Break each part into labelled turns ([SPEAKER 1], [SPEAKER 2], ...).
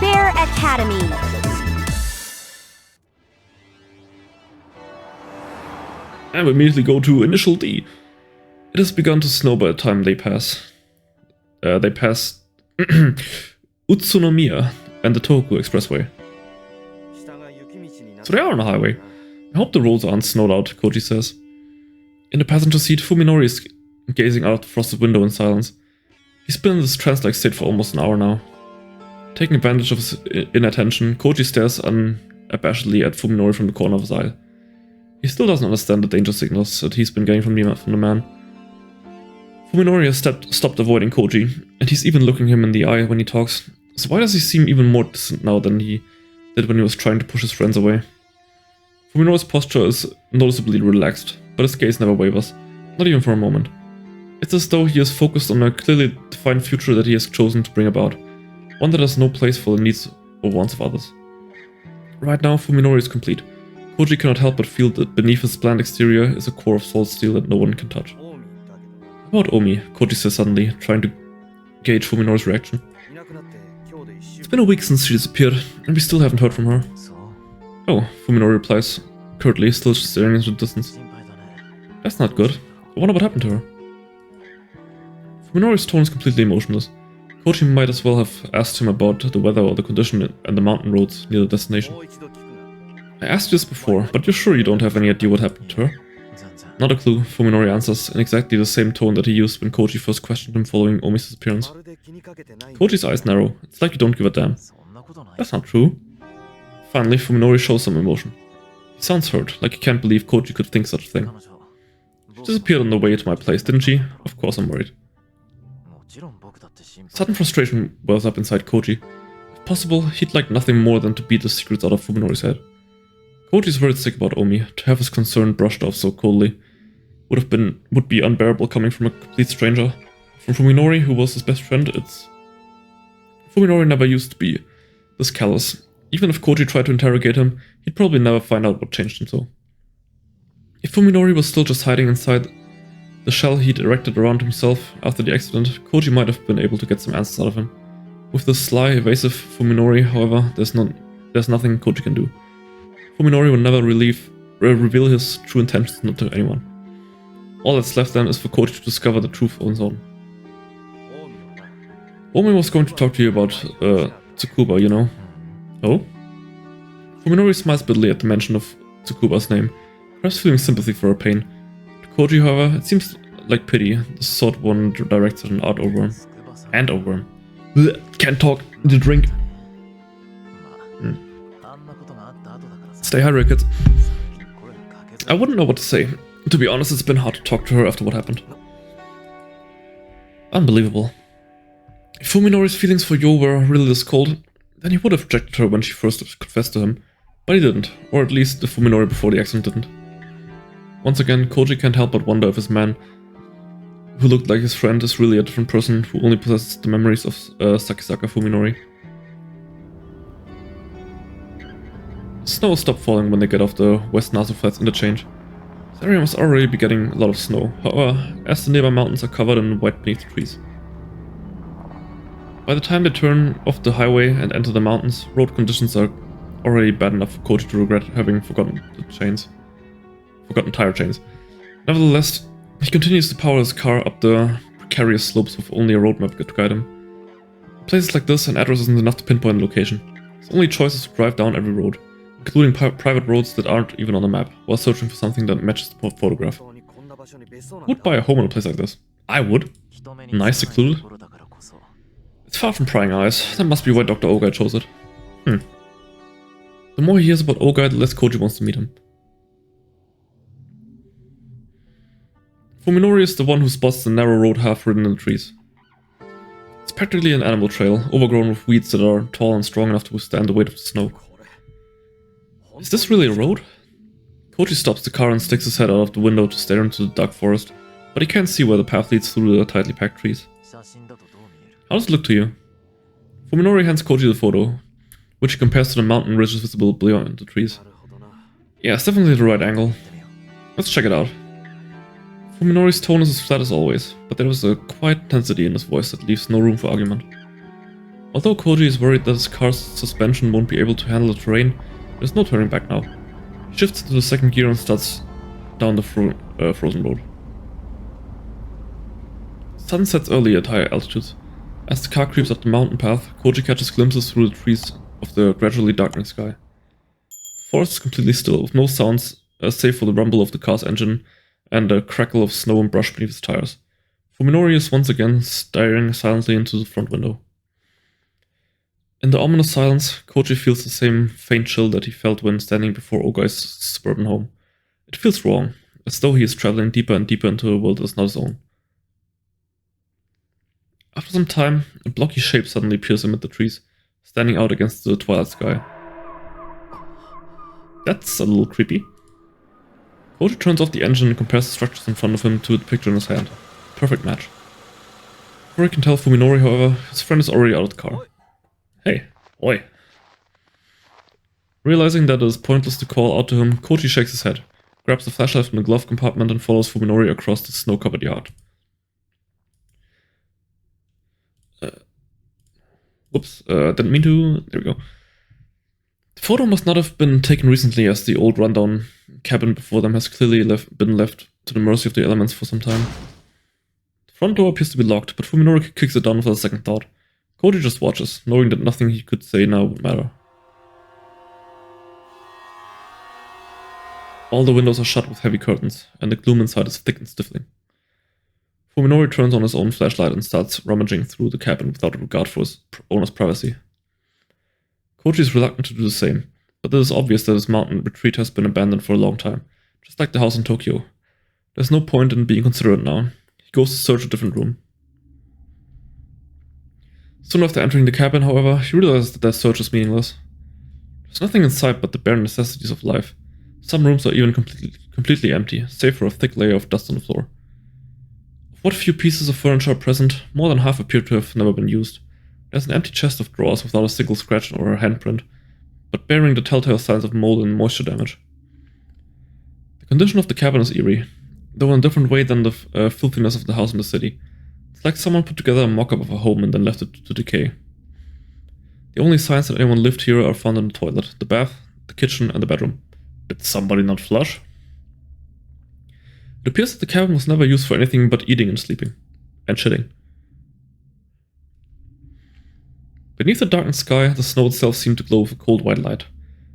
[SPEAKER 1] Bear Academy.
[SPEAKER 2] And we immediately go to Initial D. It has begun to snow by the time they pass. They pass Utsunomiya and the Tohoku Expressway. So they are on a highway. I hope the roads aren't snowed out, Koji says. In the passenger seat, Fuminori is gazing out the frosted window in silence. He's been in this trance-like state for almost an hour now. Taking advantage of his inattention, Koji stares unabashedly at Fuminori from the corner of his eye. He still doesn't understand the danger signals that he's been getting from the man. Fuminori has stopped avoiding Koji, and he's even looking him in the eye when he talks. So why does he seem even more distant now than he did when he was trying to push his friends away? Fuminori's posture is noticeably relaxed, but his gaze never wavers, not even for a moment. It's as though he is focused on a clearly defined future that he has chosen to bring about, one that has no place for the needs or wants of others. Right now, Fuminori is complete. Koji cannot help but feel that beneath his bland exterior is a core of solid steel that no one can touch. How about Omi? Koji says suddenly, trying to gauge Fuminori's reaction. It's been a week since she disappeared, and we still haven't heard from her. Oh, Fuminori replies, curtly, still staring into the distance. That's not good. I wonder what happened to her. Fuminori's tone is completely emotionless. Koji might as well have asked him about the weather or the condition and the mountain roads near the destination. I asked you this before, but you're sure you don't have any idea what happened to her? Not a clue, Fuminori answers in exactly the same tone that he used when Koji first questioned him following Omi's disappearance. Koji's eyes narrow. It's like you don't give a damn. That's not true. Finally, Fuminori shows some emotion. He sounds hurt, like he can't believe Koji could think such a thing. She disappeared on the way to my place, didn't she? Of course I'm worried. Sudden frustration wells up inside Koji. If possible, he'd like nothing more than to beat the secrets out of Fuminori's head. Koji's very sick about Omi. To have his concern brushed off so coldly would be unbearable coming from a complete stranger. From Fuminori, who was his best friend, Fuminori never used to be this callous. Even if Koji tried to interrogate him, he'd probably never find out what changed him so. If Fuminori was still just hiding inside the shell he'd erected around himself after the accident, Koji might have been able to get some answers out of him. With this sly, evasive Fuminori, however, there's nothing Koji can do. Fuminori will never reveal his true intentions to anyone. All that's left then is for Koji to discover the truth on his own. Omi was going to talk to you about Tsukuba, you know. Oh? Fuminori smiles bitterly at the mention of Tsukuba's name, perhaps feeling sympathy for her pain. To Koji, however, it seems like pity, the sort one directs at an art overworm. And overworm. Blech, can't talk, need a drink. Stay hydrated, kids. I wouldn't know what to say. To be honest, it's been hard to talk to her after what happened. Unbelievable. If Fuminori's feelings for Yo were really this cold, then he would have rejected her when she first confessed to him. But he didn't, or at least the Fuminori before the accident didn't. Once again, Koji can't help but wonder if his man, who looked like his friend, is really a different person who only possesses the memories of Sakisaka Fuminori. Snow stopped falling when they get off the West Nasu Flats interchange. The area must already be getting a lot of snow, however, as the nearby mountains are covered in white beneath the trees. By the time they turn off the highway and enter the mountains, road conditions are already bad enough for Koji to regret having forgotten tire chains. Nevertheless, he continues to power his car up the precarious slopes with only a road map to guide him. In places like this, an address isn't enough to pinpoint the location. His only choice is to drive down every road, including private roads that aren't even on the map, while searching for something that matches the photograph. Who would buy a home in a place like this? I would. Nice, secluded. It's far from prying eyes. That must be why Dr. Ogai chose it. The more he hears about Ogai, the less Koji wants to meet him. Fuminori is the one who spots the narrow road half hidden in the trees. It's practically an animal trail, overgrown with weeds that are tall and strong enough to withstand the weight of the snow. Is this really a road? Koji stops the car and sticks his head out of the window to stare into the dark forest, but he can't see where the path leads through the tightly packed trees. How does it look to you? Fuminori hands Koji the photo, which he compares to the mountain ridges visible beyond the trees. Yeah, it's definitely the right angle. Let's check it out. Fuminori's tone is as flat as always, but there is a quiet intensity in his voice that leaves no room for argument. Although Koji is worried that his car's suspension won't be able to handle the terrain, there's no turning back now. He shifts into the second gear and starts down the frozen road. Sun sets early at higher altitudes. As the car creeps up the mountain path, Koji catches glimpses through the trees of the gradually darkening sky. The forest is completely still, with no sounds save for the rumble of the car's engine and the crackle of snow and brush beneath its tires. Fuminori is once again staring silently into the front window. In the ominous silence, Koji feels the same faint chill that he felt when standing before Ogai's suburban home. It feels wrong, as though he is traveling deeper and deeper into a world that is not his own. After some time, a blocky shape suddenly appears amid the trees, standing out against the twilight sky. That's a little creepy. Koji turns off the engine and compares the structures in front of him to the picture in his hand. Perfect match. Before he can tell Fuminori, however, his friend is already out of the car. Hey, oi. Realizing that it is pointless to call out to him, Koji shakes his head, grabs the flashlight from the glove compartment and follows Fuminori across the snow-covered yard. Didn't mean to... There we go. The photo must not have been taken recently, as the old rundown cabin before them has clearly been left to the mercy of the elements for some time. The front door appears to be locked, but Fuminori kicks it down without a second thought. Koji just watches, knowing that nothing he could say now would matter. All the windows are shut with heavy curtains, and the gloom inside is thick and stifling. Fuminori turns on his own flashlight and starts rummaging through the cabin without regard for his owner's privacy. Koji is reluctant to do the same, but it is obvious that his mountain retreat has been abandoned for a long time, just like the house in Tokyo. There's no point in being considerate now. He goes to search a different room. Soon after entering the cabin, however, he realizes that their search is meaningless. There's nothing inside but the bare necessities of life. Some rooms are even completely empty, save for a thick layer of dust on the floor. Of what few pieces of furniture are present, more than half appear to have never been used. There's an empty chest of drawers without a single scratch or a handprint, but bearing the telltale signs of mold and moisture damage. The condition of the cabin is eerie, though in a different way than the filthiness of the house in the city. It's like someone put together a mock-up of a home and then left it to decay. The only signs that anyone lived here are found in the toilet, the bath, the kitchen, and the bedroom. Did somebody not flush? It appears that the cabin was never used for anything but eating and sleeping. And shitting. Beneath the darkened sky, the snow itself seemed to glow with a cold white light.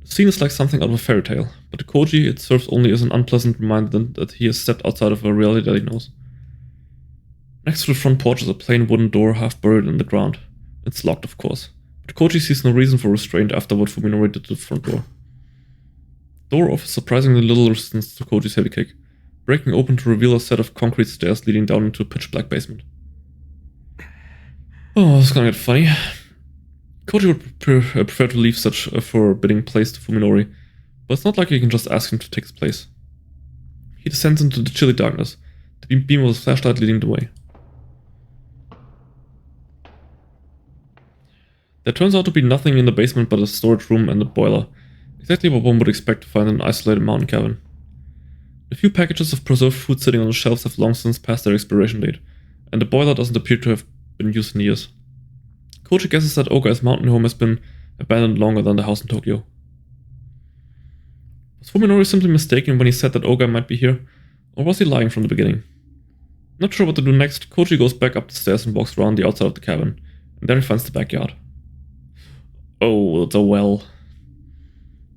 [SPEAKER 2] The scene is like something out of a fairy tale, but to Koji it serves only as an unpleasant reminder that he has stepped outside of a reality that he knows. Next to the front porch is a plain wooden door half buried in the ground. It's locked, of course, but Koji sees no reason for restraint after what Fuminori did to the front door. The door offers surprisingly little resistance to Koji's heavy kick, breaking open to reveal a set of concrete stairs leading down into a pitch-black basement. Oh, this is gonna get funny. Koji would prefer to leave such a forbidding place to Fuminori, but it's not like he can just ask him to take his place. He descends into the chilly darkness, the beam of his flashlight leading the way. There turns out to be nothing in the basement but a storage room and a boiler, exactly what one would expect to find in an isolated mountain cabin. The few packages of preserved food sitting on the shelves have long since passed their expiration date, and the boiler doesn't appear to have been used in years. Koji guesses that Ogai's mountain home has been abandoned longer than the house in Tokyo. Was Fuminori simply mistaken when he said that Ogai might be here, or was he lying from the beginning? Not sure what to do next, Koji goes back up the stairs and walks around the outside of the cabin, and there he finds the backyard. Oh, it's a well.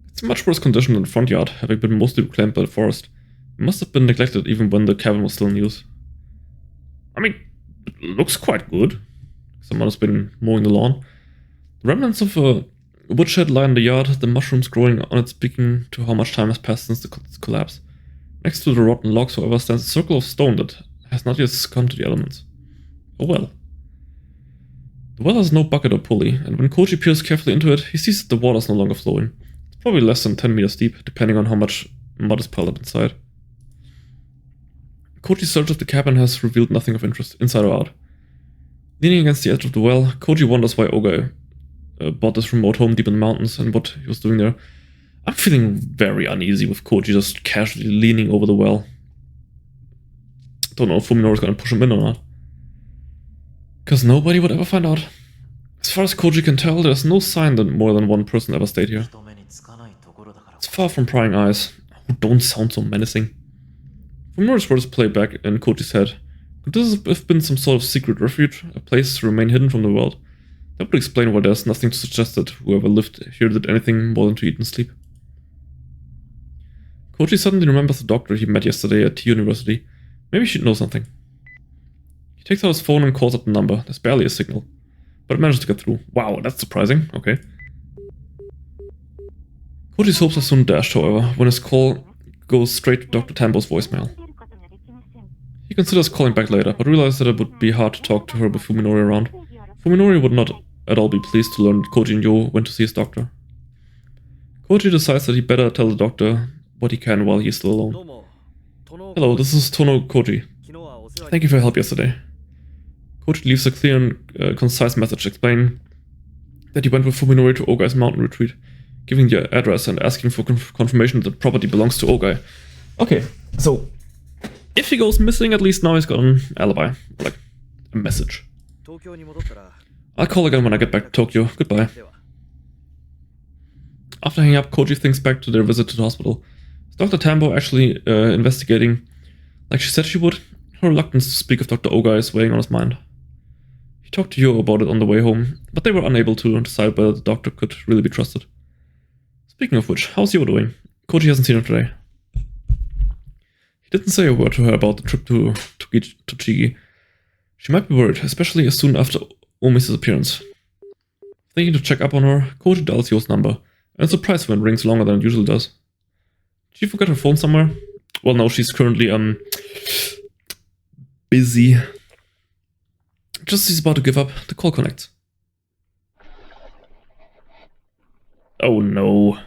[SPEAKER 2] It's in much worse condition than the front yard, having been mostly reclaimed by the forest. It must have been neglected even when the cabin was still in use. I mean, it looks quite good. Someone has been mowing the lawn. The remnants of a woodshed lie in the yard, the mushrooms growing on it speaking to how much time has passed since the collapse. Next to the rotten logs, however, stands a circle of stone that has not yet succumbed to the elements. Oh well. The well has no bucket or pulley, and when Koji peers carefully into it, he sees that the water is no longer flowing. It's probably less than 10 meters deep, depending on how much mud is piled up inside. Koji's search of the cabin has revealed nothing of interest, inside or out. Leaning against the edge of the well, Koji wonders why Ogai bought this remote home deep in the mountains and what he was doing there. I'm feeling very uneasy with Koji just casually leaning over the well. Don't know if Fuminori's gonna push him in or not. Because nobody would ever find out. As far as Koji can tell, there's no sign that more than one person ever stayed here. It's far from prying eyes, who don't sound so menacing. From Norris words play back in Koji's head, could this have been some sort of secret refuge, a place to remain hidden from the world? That would explain why there's nothing to suggest that whoever lived here did anything more than to eat and sleep. Koji suddenly remembers the doctor he met yesterday at T University. Maybe she'd know something. He takes out his phone and calls up the number. There's barely a signal, but it manages to get through. Wow, that's surprising. Okay. Koji's hopes are soon dashed, however, when his call goes straight to Dr. Tambo's voicemail. He considers calling back later, but realizes that it would be hard to talk to her with Fuminori around. Fuminori would not at all be pleased to learn that Koji and Yo went to see his doctor. Koji decides that he better tell the doctor what he can while he is still alone. Hello, this is Tono Koji. Thank you for your help yesterday. Koji leaves a clear and concise message explaining that he went with Fuminori to Ogai's mountain retreat, giving the address and asking for confirmation that the property belongs to Ogai. Okay, so if he goes missing, at least now he's got an alibi, like a message. I'll call again when I get back to Tokyo. Goodbye. After hanging up, Koji thinks back to their visit to the hospital. Is Dr. Tambo actually investigating like she said she would? Her reluctance to speak of Dr. Ogai is weighing on his mind. He talked to Yo about it on the way home, but they were unable to decide whether the doctor could really be trusted. Speaking of which, how's Yo doing? Koji hasn't seen her today. He didn't say a word to her about the trip to Tochigi. She might be worried, especially as soon after Omi's appearance. Thinking to check up on her, Koji dials Yo's number, and is surprised when it rings longer than it usually does. Did she forget her phone somewhere? Well, no, she's currently, busy. Just as he's about to give up, the call connects. Oh no.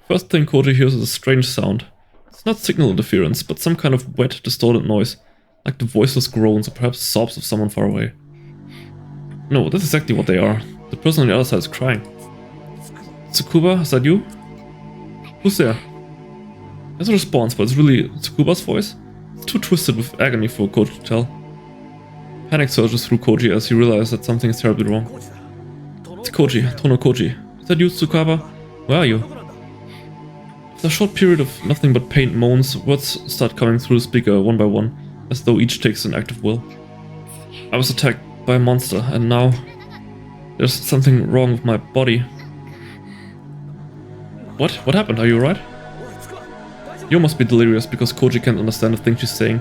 [SPEAKER 2] First thing Koji hears is a strange sound. It's not signal interference, but some kind of wet, distorted noise, like the voiceless groans or perhaps sobs of someone far away. No, that's exactly what they are. The person on the other side is crying. Tsukuba, is that you? Who's there? There's a response, but it's really Tsukuba's voice. It's too twisted with agony for Koji to tell. Panic surges through Koji as he realizes that something is terribly wrong. It's Koji, Tono Koji. Is that you, Tsukaba? Where are you? After a short period of nothing but pained moans, words start coming through the speaker one by one, as though each takes an act of will. I was attacked by a monster, and now there's something wrong with my body. What? What happened? Are you alright? Yo must be delirious because Koji can't understand the things she's saying.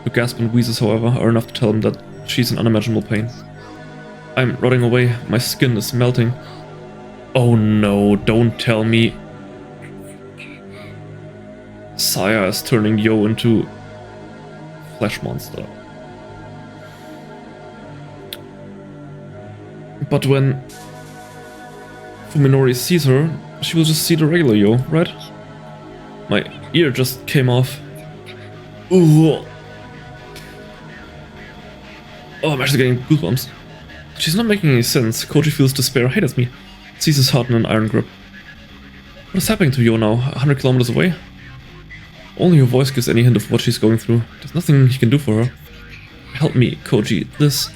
[SPEAKER 2] Her gasp and wheezes, however, are enough to tell him that she's in unimaginable pain. I'm rotting away, my skin is melting. Oh no, don't tell me. Saya is turning Yo into flesh monster. But when Fuminori sees her, she will just see the regular Yo, right? My ear just came off. Ooh. Oh, I'm actually getting goosebumps. She's not making any sense. Koji feels despair. Hey, that's me. Sees his heart in an iron grip. What is happening to Yo now? 100 kilometers away? Only her voice gives any hint of what she's going through. There's nothing he can do for her. Help me, Koji. This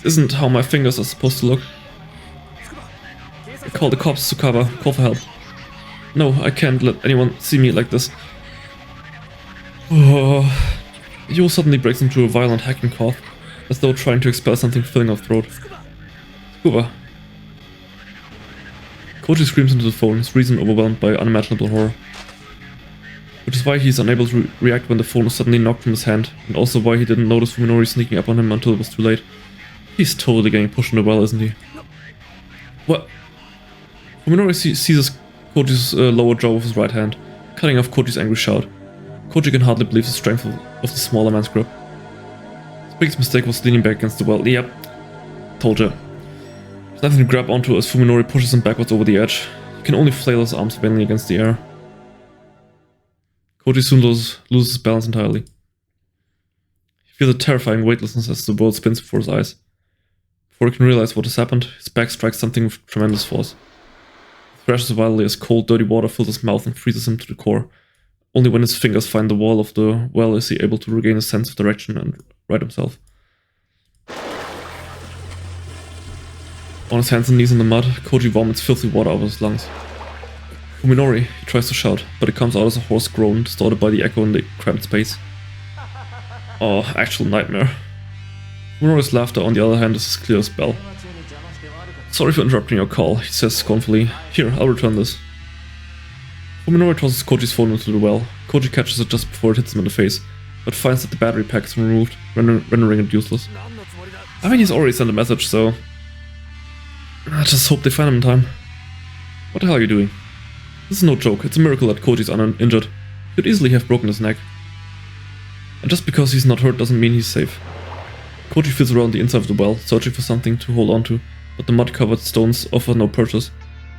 [SPEAKER 2] isn't how my fingers are supposed to look. Call the cops, Tsukaba. Call for help. No, I can't let anyone see me like this. Oh. Yo suddenly breaks into a violent hacking cough, as though trying to expel something filling her throat. Tsukuba. Koji screams into the phone, his reason overwhelmed by unimaginable horror. Which is why he's unable to react when the phone is suddenly knocked from his hand, and also why he didn't notice Fuminori sneaking up on him until it was too late. He's totally getting pushed in the well, isn't he? What? Fuminori seizes Koji's lower jaw with his right hand, cutting off Koji's angry shout. Koji can hardly believe the strength of the smaller man's grip. His biggest mistake was leaning back against the well. Yep, told you. There's nothing to grab onto as Fuminori pushes him backwards over the edge. He can only flail his arms vainly against the air. Koji soon loses his balance entirely. He feels a terrifying weightlessness as the world spins before his eyes. Before he can realize what has happened, his back strikes something with tremendous force. He thrashes violently as cold, dirty water fills his mouth and freezes him to the core. Only when his fingers find the wall of the well is he able to regain a sense of direction and right himself. On his hands and knees in the mud, Koji vomits filthy water out of his lungs. Fuminori, he tries to shout, but it comes out as a hoarse groan, distorted by the echo in the cramped space. Oh, actual nightmare. Fuminori's laughter, on the other hand, is as clear as bell. Sorry for interrupting your call, he says scornfully. Here, I'll return this. Fuminori tosses Koji's phone into the well. Koji catches it just before it hits him in the face, but finds that the battery pack is removed, rendering it useless. I mean, he's already sent a message, so I just hope they find him in time. What the hell are you doing? This is no joke, it's a miracle that Koji's uninjured. He could easily have broken his neck. And just because he's not hurt doesn't mean he's safe. Koji feels around the inside of the well, searching for something to hold on to, but the mud-covered stones offer no purchase.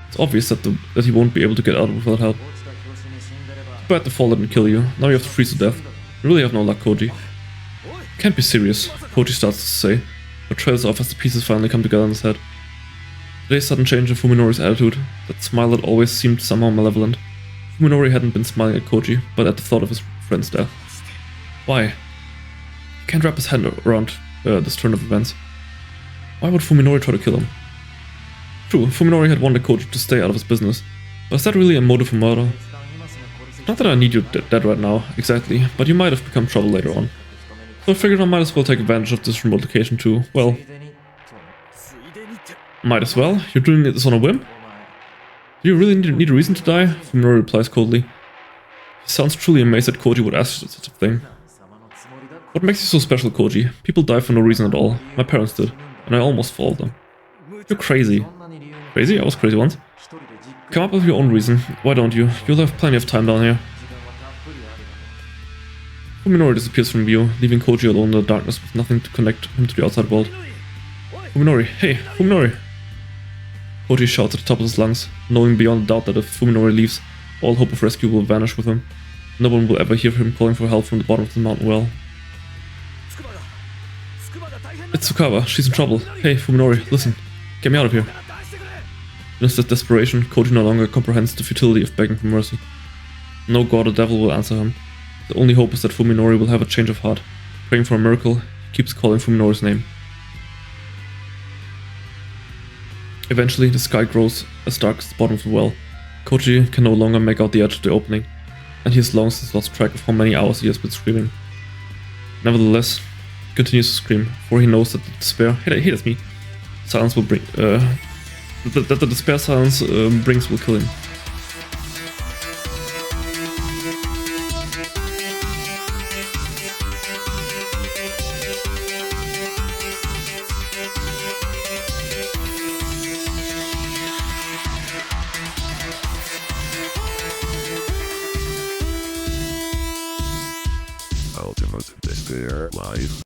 [SPEAKER 2] It's obvious that he won't be able to get out without help. Too bad the fall didn't kill you, now you have to freeze to death. You really have no luck, Koji. Can't be serious, Koji starts to say, but trails off as the pieces finally come together in his head. Today's sudden change in Fuminori's attitude, that smile that always seemed somehow malevolent. Fuminori hadn't been smiling at Koji, but at the thought of his friend's death. Why? He can't wrap his head around this turn of events. Why would Fuminori try to kill him? True, Fuminori had wanted Koji to stay out of his business, but is that really a motive for murder? Not that I need you dead right now, exactly, but you might have become trouble later on. So I figured I might as well take advantage of this remote location to, well... Might as well? You're doing this on a whim? Do you really need a reason to die? Fuminori replies coldly. He sounds truly amazed that Koji would ask such a thing. What makes you so special, Koji? People die for no reason at all. My parents did, and I almost followed them. You're crazy. Crazy? I was crazy once. Come up with your own reason. Why don't you? You'll have plenty of time down here. Fuminori disappears from view, leaving Koji alone in the darkness with nothing to connect him to the outside world. Fuminori, hey, Fuminori! Koji shouts at the top of his lungs, knowing beyond doubt that if Fuminori leaves, all hope of rescue will vanish with him. No one will ever hear him calling for help from the bottom of the mountain well. It's Tsukaba, she's in trouble. Hey, Fuminori, listen, get me out of here. In his desperation, Koji no longer comprehends the futility of begging for mercy. No god or devil will answer him. The only hope is that Fuminori will have a change of heart. Praying for a miracle, he keeps calling Fuminori's name. Eventually, the sky grows as dark as the bottom of the well. Koji can no longer make out the edge of the opening, and he has long since lost track of how many hours he has been screaming. Nevertheless, he continues to scream, for he knows that the despair, hey that's me, silence will bring, that the despair silence brings will kill him.
[SPEAKER 1] Ultimate despair life.